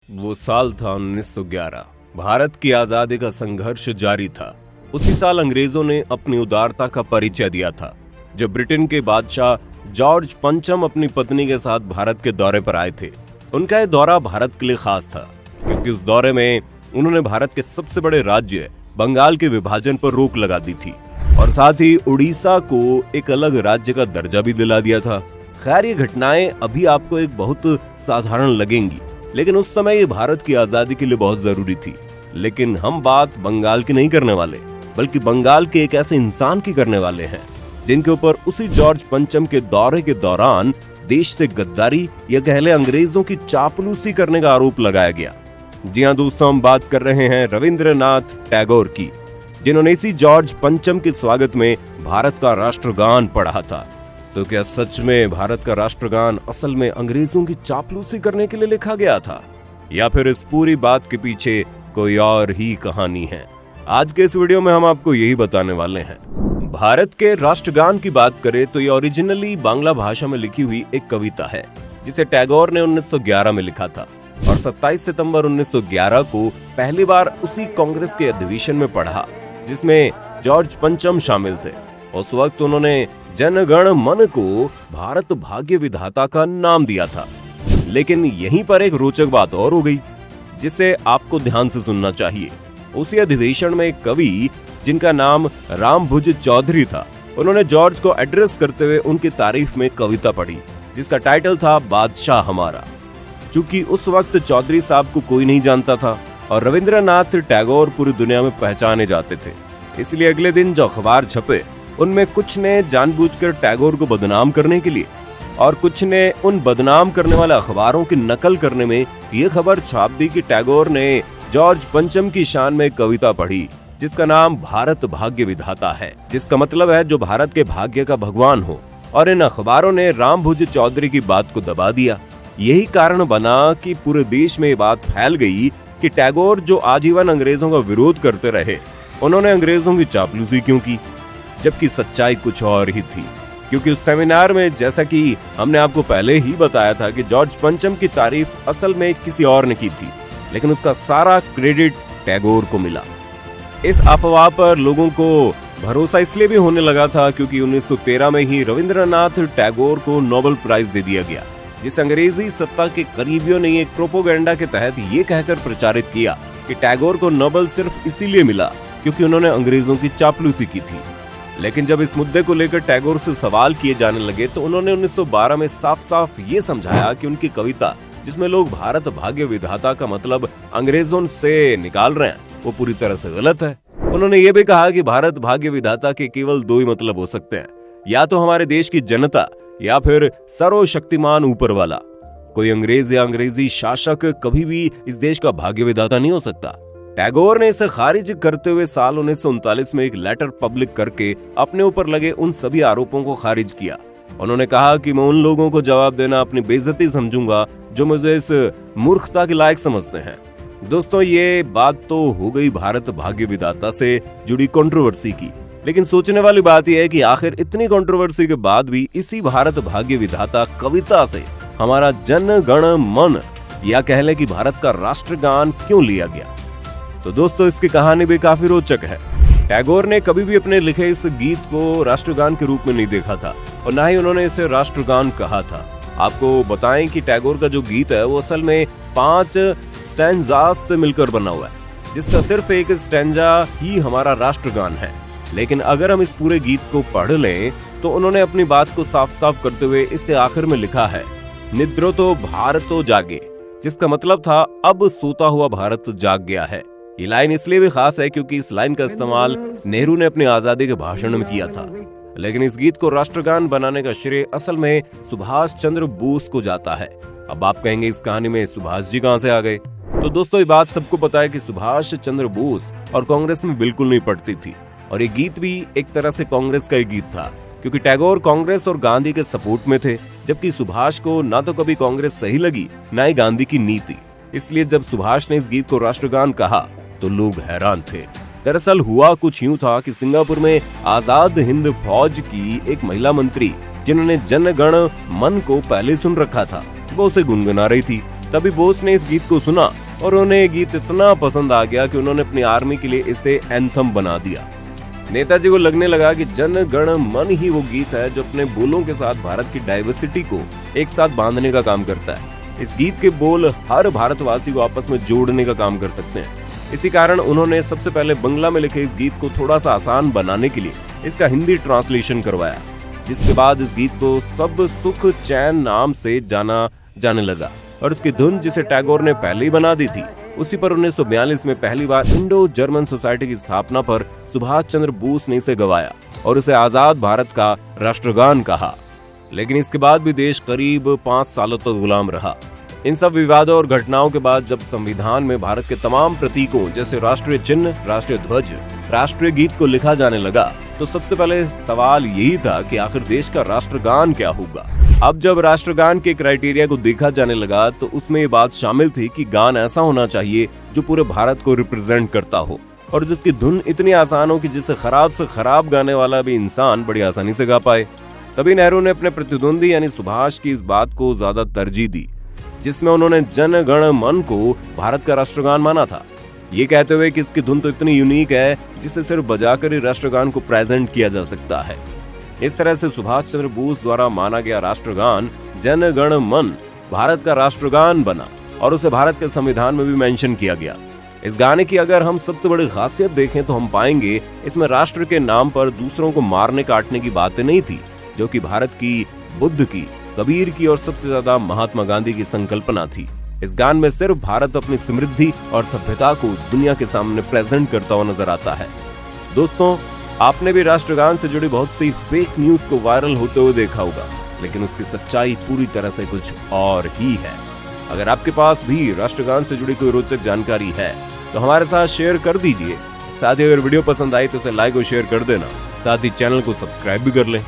वो साल था 1911। भारत की आजादी का संघर्ष जारी था। उसी साल अंग्रेजों ने अपनी उदारता का परिचय दिया था जब ब्रिटेन के बादशाह जॉर्ज पंचम अपनी पत्नी के साथ भारत के दौरे पर आए थे। उनका यह दौरा भारत के लिए खास था क्योंकि उस दौरे में उन्होंने भारत के सबसे बड़े राज्य बंगाल के विभाजन पर रोक लगा दी थी और साथ ही उड़ीसा को एक अलग राज्य का दर्जा भी दिला दिया था। खैर, ये घटनाएं अभी आपको एक बहुत साधारण लगेंगी, लेकिन उस समय ये भारत की आजादी के लिए बहुत जरूरी थी। लेकिन हम बात बंगाल की नहीं करने वाले, बल्कि बंगाल के एक ऐसे इंसान की करने वाले हैं जिनके ऊपर उसी जॉर्ज पंचम के दौरे के दौरान देश से गद्दारी या कह ले अंग्रेजों की चापलूसी करने का आरोप लगाया गया। जी हाँ दोस्तों, हम बात कर रहे हैं रविंद्रनाथ टैगोर की, जिन्होंने इसी जॉर्ज पंचम के स्वागत में भारत का राष्ट्रगान पढ़ा था। तो क्या सच में भारत का राष्ट्रगान असल में अंग्रेजों की चापलूसी करने के लिए लिखा गया था, या फिर इस पूरी बात के पीछे कोई और ही कहानी है? आज के इस वीडियो में हम आपको यही बताने वाले हैं। भारत के राष्ट्रगान की बात करें तो ये ओरिजिनली बांग्ला भाषा में लिखी हुई एक कविता है जिसे टैगोर ने 1911 में लिखा था और 27 सितंबर 1911 को पहली बार उसी कांग्रेस के अधिवेशन में पढ़ा जिसमें जॉर्ज पंचम शामिल थे। उस वक्त उन्होंने जन गण मन को भारत भाग्य विधाता का नाम दिया था। लेकिन यहीं पर एक रोचक बात और हो गई जिसे आपको ध्यान से सुनना चाहिए। उसी अधिवेशन में एक कवि जिनका नाम रामभुज चौधरी था, उन्होंने जॉर्ज को एड्रेस करते हुए उनकी तारीफ में कविता पढ़ी जिसका टाइटल था बादशाह हमारा। चूंकि उस वक्त चौधरी साहब को कोई नहीं जानता था और रविंद्रनाथ टैगोर पूरी दुनिया में पहचाने जाते थे, इसलिए अगले दिन जो अखबार छपे उनमें कुछ ने जानबूझकर टैगोर को बदनाम करने के लिए और कुछ ने उन बदनाम करने वाले अखबारों की नकल करने में ये खबर छाप दी कि टैगोर ने जॉर्ज पंचम की शान में कविता पढ़ी जिसका नाम भारत भाग्य विधाता है, जिसका मतलब है जो भारत के भाग्य का भगवान हो। और इन अखबारों ने रामभुज चौधरी की बात को दबा दिया। यही कारण बना कि पूरे देश में ये बात फैल गई कि टैगोर जो आजीवन अंग्रेजों का विरोध करते रहे, उन्होंने अंग्रेजों की चापलूसी क्यों की, जबकि सच्चाई कुछ और ही थी। क्योंकि उस सेमिनार में, जैसा कि हमने आपको पहले ही बताया था, कि जॉर्ज पंचम की तारीफ असल में किसी और ने की थी, लेकिन उसका सारा क्रेडिट टैगोर को मिला। इस अफवाह पर लोगों को भरोसा इसलिए भी होने लगा था क्योंकि 1913 में ही रविंद्रनाथ टैगोर को नोबेल प्राइज दे दिया गया, जिस अंग्रेजी सत्ता के करीबियों ने एक प्रोपोगेंडा के तहत ये कहकर प्रचारित किया कि टैगोर को नोबेल सिर्फ इसीलिए मिला क्योंकि उन्होंने अंग्रेजों की चापलूसी की थी। लेकिन जब इस मुद्दे को लेकर टैगोर से सवाल किए जाने लगे तो उन्होंने 1912 में साफ साफ ये समझाया कि उनकी कविता, जिसमें लोग भारत भाग्य विधाता का मतलब अंग्रेजों से निकाल रहे हैं, वो पूरी तरह से गलत है। उन्होंने ये भी कहा कि भारत भाग्य विधाता के केवल दो ही मतलब हो सकते हैं, या तो हमारे देश की जनता या फिर सर्वशक्तिमान ऊपर वाला। कोई अंग्रेज या अंग्रेजी शासक कभी भी इस देश का भाग्य विधाता नहीं हो सकता। टैगोर ने इसे खारिज करते हुए साल 1939 में एक लेटर पब्लिक करके अपने ऊपर लगे उन सभी आरोपों को खारिज किया। उन्होंने कहा कि मैं उन लोगों को जवाब देना अपनी बेइज्जती समझूंगा जो मुझे इस मूर्खता के लायक समझते हैं। दोस्तों, ये बात तो हो गई भारत भाग्य विधाता से जुड़ी कंट्रोवर्सी की, लेकिन सोचने वाली बात यह है कि आखिर इतनी कंट्रोवर्सी के बाद भी इसी भारत भाग्य विधाता कविता से हमारा जन गण मन, या कह लें कि भारत का राष्ट्रगान क्यों लिया गया? तो दोस्तों, इसकी कहानी भी काफी रोचक है। टैगोर ने कभी भी अपने लिखे इस गीत को राष्ट्रगान के रूप में नहीं देखा था और ना ही उन्होंने इसे राष्ट्रगान कहा था। आपको बताएं कि टैगोर का जो गीत है वो असल में 5 स्टैंजास से मिलकर बना हुआ है, जिसका सिर्फ एक स्टैंजा ही हमारा राष्ट्रगान है। लेकिन अगर हम इस पूरे गीत को पढ़ लें तो उन्होंने अपनी बात को साफ साफ करते हुए इसके आखिर में लिखा है, निद्रो भारतो जागे, जिसका मतलब था अब सोता हुआ भारत जाग गया है। ये लाइन इसलिए भी खास है क्योंकि इस लाइन का इस्तेमाल नेहरू ने अपनी आजादी के भाषण में किया था। लेकिन इस गीत को राष्ट्रगान बनाने का श्रेय असल में सुभाष चंद्र बोस को जाता है। अब आप कहेंगे इस कहानी में सुभाष जी कहां से आ गए? तो दोस्तों, ये बात सबको पता है कि सुभाष चंद्र बोस और कांग्रेस में बिल्कुल नहीं पड़ती थी और ये गीत भी एक तरह से कांग्रेस का ही गीत था क्योंकि टैगोर कांग्रेस और गांधी के सपोर्ट में थे, जबकि सुभाष को ना तो कभी कांग्रेस सही लगी ना ही गांधी की नीति। इसलिए जब सुभाष ने इस गीत को राष्ट्रगान कहा तो लोग हैरान थे। दरअसल हुआ कुछ यूं था कि सिंगापुर में आजाद हिंद फौज की एक महिला मंत्री, जिन्होंने जन गण मन को पहले सुन रखा था, वो उसे गुनगुना रही थी तभी बोस ने इस गीत को सुना और उन्हें ये गीत इतना पसंद आ गया कि उन्होंने अपनी आर्मी के लिए इसे एंथम बना दिया। नेताजी को लगने लगा कि जन गण मन ही वो गीत है जो अपने बोलों के साथ भारत की डाइवर्सिटी को एक साथ बांधने का काम करता है। इस गीत के बोल हर भारतवासी को आपस में जोड़ने का काम कर सकते हैं। इसी कारण उन्होंने सबसे पहले बंगला में लिखे इस गीत को थोड़ा सा आसान बनाने के लिए इसका हिंदी ट्रांसलेशन करवाया, जिसके बाद इस गीत को सब सुख चैन नाम से जाना जाने लगा और उसकी धुन जिसे टैगोर ने पहले ही बना दी थी, उसी पर 1942 में पहली बार इंडो जर्मन सोसाइटी की स्थापना पर सुभाष चंद्र बोस ने इसे गवाया और उसे आजाद भारत का राष्ट्रगान कहा। लेकिन इसके बाद भी देश करीब 5 सालों तक गुलाम रहा। इन सब विवादों और घटनाओं के बाद जब संविधान में भारत के तमाम प्रतीकों जैसे राष्ट्रीय चिन्ह, राष्ट्रीय ध्वज, राष्ट्रीय गीत को लिखा जाने लगा, तो सबसे पहले सवाल यही था कि आखिर देश का राष्ट्रगान क्या होगा। अब जब राष्ट्रगान के क्राइटेरिया को देखा जाने लगा तो उसमें ये बात शामिल थी कि गान ऐसा होना चाहिए जो पूरे भारत को रिप्रेजेंट करता हो और जिसकी धुन इतनी आसान हो कि जिसे खराब से खराब गाने वाला भी इंसान बड़ी आसानी से गा पाए। तभी नेहरू ने अपने प्रतिद्वंदी यानी सुभाष की इस बात को ज्यादा तरजीह दी, जिसमें उन्होंने जन गण मन को भारत का राष्ट्रगान माना था, ये कहते हुए कि इसकी धुन तो इतनी यूनिक है जिसे सिर्फ बजाकर ही राष्ट्रगान को प्रेजेंट किया जा सकता है। इस तरह से सुभाष चंद्र बोस द्वारा माना गया राष्ट्रगान जन गण मन भारत का राष्ट्रगान बना और उसे भारत के संविधान में भी मेंशन किया गया। इस गाने की अगर हम सबसे बड़ी खासियत देखें तो हम पाएंगे इसमें राष्ट्र के नाम पर दूसरों को मारने काटने की बातें नहीं थी, जो कि भारत की, बुद्ध की, कबीर की और सबसे ज्यादा महात्मा गांधी की संकल्पना थी। इस गान में सिर्फ भारत अपनी समृद्धि और सभ्यता को दुनिया के सामने प्रेजेंट करता हुआ नजर आता है। दोस्तों, आपने भी राष्ट्रगान से जुड़ी बहुत सी फेक न्यूज को वायरल होते हुए देखा होगा, लेकिन उसकी सच्चाई पूरी तरह से कुछ और ही है। अगर आपके पास भी राष्ट्रगान से जुड़ी कोई रोचक जानकारी है तो हमारे साथ शेयर कर दीजिए। साथ ही अगर वीडियो पसंद आई तो इसे लाइक और शेयर कर देना, साथ ही चैनल को सब्सक्राइब भी कर लें।